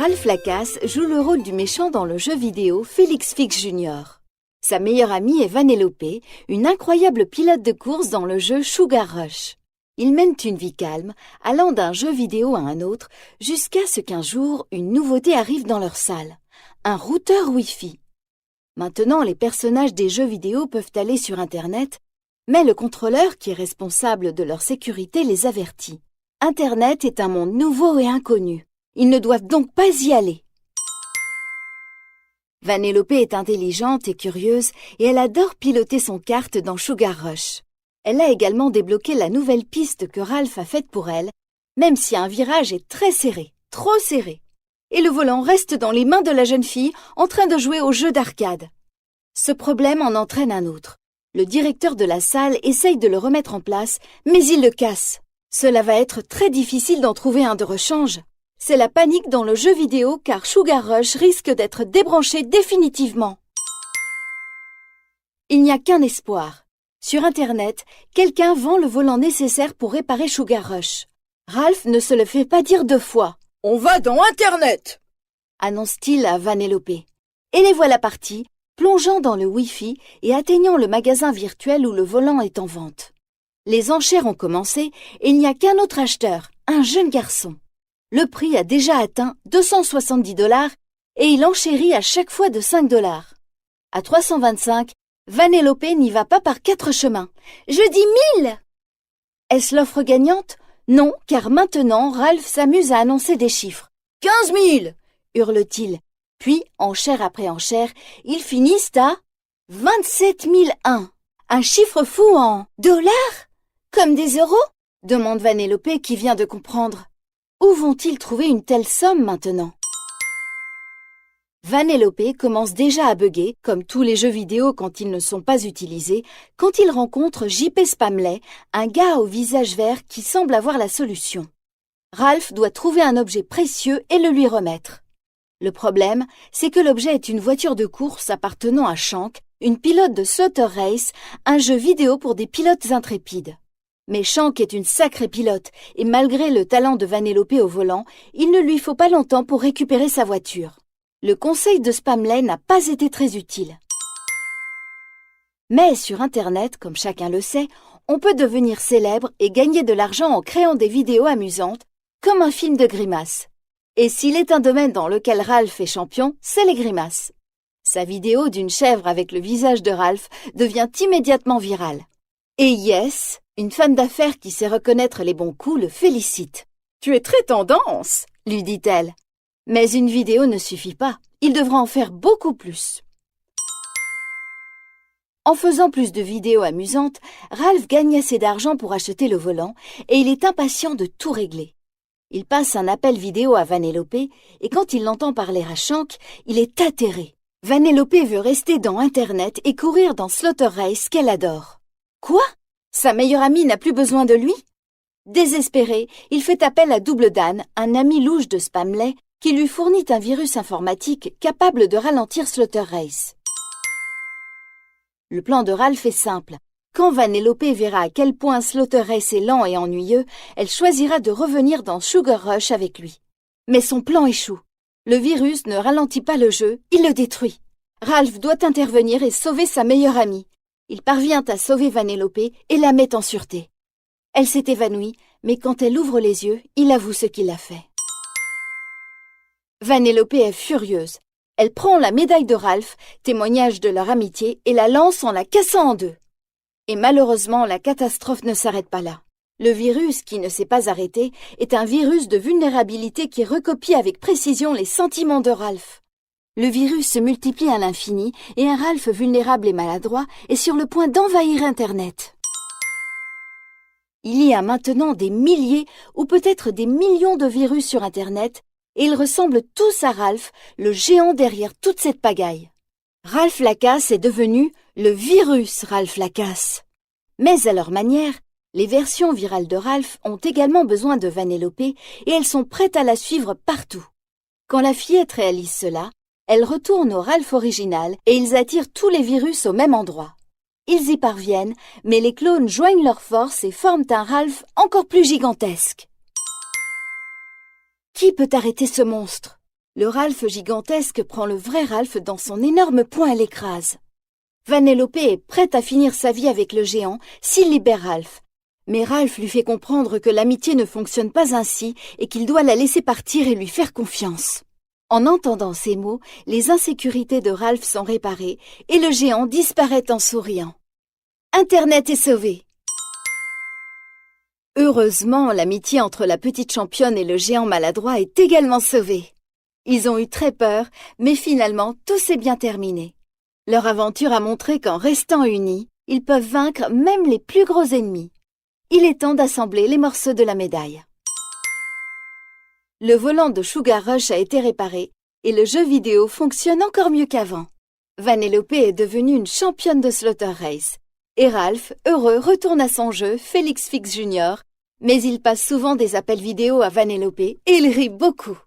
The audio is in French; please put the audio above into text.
Ralph Lacasse joue le rôle du méchant dans le jeu vidéo Félix Fix Jr. Sa meilleure amie est Vanellope, une incroyable pilote de course dans le jeu Sugar Rush. Ils mènent une vie calme, allant d'un jeu vidéo à un autre, jusqu'à ce qu'un jour, une nouveauté arrive dans leur salle. Un routeur Wi-Fi. Maintenant, les personnages des jeux vidéo peuvent aller sur Internet, mais le contrôleur qui est responsable de leur sécurité les avertit. Internet est un monde nouveau et inconnu. Ils ne doivent donc pas y aller. Vanellope est intelligente et curieuse et elle adore piloter son kart dans Sugar Rush. Elle a également débloqué la nouvelle piste que Ralph a faite pour elle, même si un virage est très serré, trop serré. Et le volant reste dans les mains de la jeune fille en train de jouer au jeu d'arcade. Ce problème en entraîne un autre. Le directeur de la salle essaye de le remettre en place, mais il le casse. Cela va être très difficile d'en trouver un de rechange. C'est la panique dans le jeu vidéo car Sugar Rush risque d'être débranché définitivement. Il n'y a qu'un espoir. Sur Internet, quelqu'un vend le volant nécessaire pour réparer Sugar Rush. Ralph ne se le fait pas dire deux fois. « On va dans Internet !» annonce-t-il à Vanellope. Et les voilà partis, plongeant dans le Wi-Fi et atteignant le magasin virtuel où le volant est en vente. Les enchères ont commencé et il n'y a qu'un autre acheteur, un jeune garçon. Le prix a déjà atteint 270 $ et il enchérit à chaque fois de 5 $. À 325, Vanellope n'y va pas par 4 chemins. « Je dis 1000 !» Est-ce l'offre gagnante? Non, car maintenant, Ralph s'amuse à annoncer des chiffres. « 15 000 !» hurle-t-il. Puis, enchère après enchère, ils finissent à 27 001. Un chiffre fou en dollars? Comme des euros? Demande Vanellope qui vient de comprendre. Où vont-ils trouver une telle somme maintenant? Vanellope commence déjà à bugger, comme tous les jeux vidéo quand ils ne sont pas utilisés, quand il rencontre JP Spamley, un gars au visage vert qui semble avoir la solution. Ralph doit trouver un objet précieux et le lui remettre. Le problème, c'est que l'objet est une voiture de course appartenant à Shank, une pilote de Slaughter Race, un jeu vidéo pour des pilotes intrépides. Mais Shank est une sacrée pilote, et malgré le talent de Vanellope au volant, il ne lui faut pas longtemps pour récupérer sa voiture. Le conseil de Spamley n'a pas été très utile. Mais sur Internet, comme chacun le sait, on peut devenir célèbre et gagner de l'argent en créant des vidéos amusantes, comme un film de grimaces. Et s'il est un domaine dans lequel Ralph est champion, c'est les grimaces. Sa vidéo d'une chèvre avec le visage de Ralph devient immédiatement virale. Et yes, une femme d'affaires qui sait reconnaître les bons coups le félicite. « Tu es très tendance !» lui dit-elle. Mais une vidéo ne suffit pas, il devra en faire beaucoup plus. En faisant plus de vidéos amusantes, Ralph gagne assez d'argent pour acheter le volant et il est impatient de tout régler. Il passe un appel vidéo à Vanellope et quand il l'entend parler à Shank, il est atterré. Vanellope veut rester dans Internet et courir dans Slaughter Race qu'elle adore. Quoi? Sa meilleure amie n'a plus besoin de lui? Désespéré, il fait appel à Double Dan, un ami louche de Spamley, qui lui fournit un virus informatique capable de ralentir Slaughter Race. Le plan de Ralph est simple. Quand Vanellope verra à quel point Slaughter Race est lent et ennuyeux, elle choisira de revenir dans Sugar Rush avec lui. Mais son plan échoue. Le virus ne ralentit pas le jeu, il le détruit. Ralph doit intervenir et sauver sa meilleure amie. Il parvient à sauver Vanellope et la met en sûreté. Elle s'est évanouie, mais quand elle ouvre les yeux, il avoue ce qu'il a fait. Vanellope est furieuse. Elle prend la médaille de Ralph, témoignage de leur amitié, et la lance en la cassant en deux. Et malheureusement, la catastrophe ne s'arrête pas là. Le virus, qui ne s'est pas arrêté, est un virus de vulnérabilité qui recopie avec précision les sentiments de Ralph. Le virus se multiplie à l'infini et un Ralph vulnérable et maladroit est sur le point d'envahir Internet. Il y a maintenant des milliers ou peut-être des millions de virus sur Internet et ils ressemblent tous à Ralph, le géant derrière toute cette pagaille. Ralph Lacasse est devenu le virus Ralph Lacasse. Mais à leur manière, les versions virales de Ralph ont également besoin de Vanellope et elles sont prêtes à la suivre partout. Quand la fillette réalise cela, elle retourne au Ralph original et ils attirent tous les virus au même endroit. Ils y parviennent, mais les clones joignent leurs forces et forment un Ralph encore plus gigantesque. Qui peut arrêter ce monstre? Le Ralph gigantesque prend le vrai Ralph dans son énorme poing et l'écrase. Vanellope est prête à finir sa vie avec le géant s'il libère Ralph. Mais Ralph lui fait comprendre que l'amitié ne fonctionne pas ainsi et qu'il doit la laisser partir et lui faire confiance. En entendant ces mots, les insécurités de Ralph sont réparées et le géant disparaît en souriant. Internet est sauvé. Heureusement, l'amitié entre la petite championne et le géant maladroit est également sauvée. Ils ont eu très peur, mais finalement, tout s'est bien terminé. Leur aventure a montré qu'en restant unis, ils peuvent vaincre même les plus gros ennemis. Il est temps d'assembler les morceaux de la médaille. Le volant de Sugar Rush a été réparé et le jeu vidéo fonctionne encore mieux qu'avant. Vanellope est devenue une championne de Slaughter Race. Et Ralph, heureux, retourne à son jeu Felix Fix Jr., mais il passe souvent des appels vidéo à Vanellope et il rit beaucoup.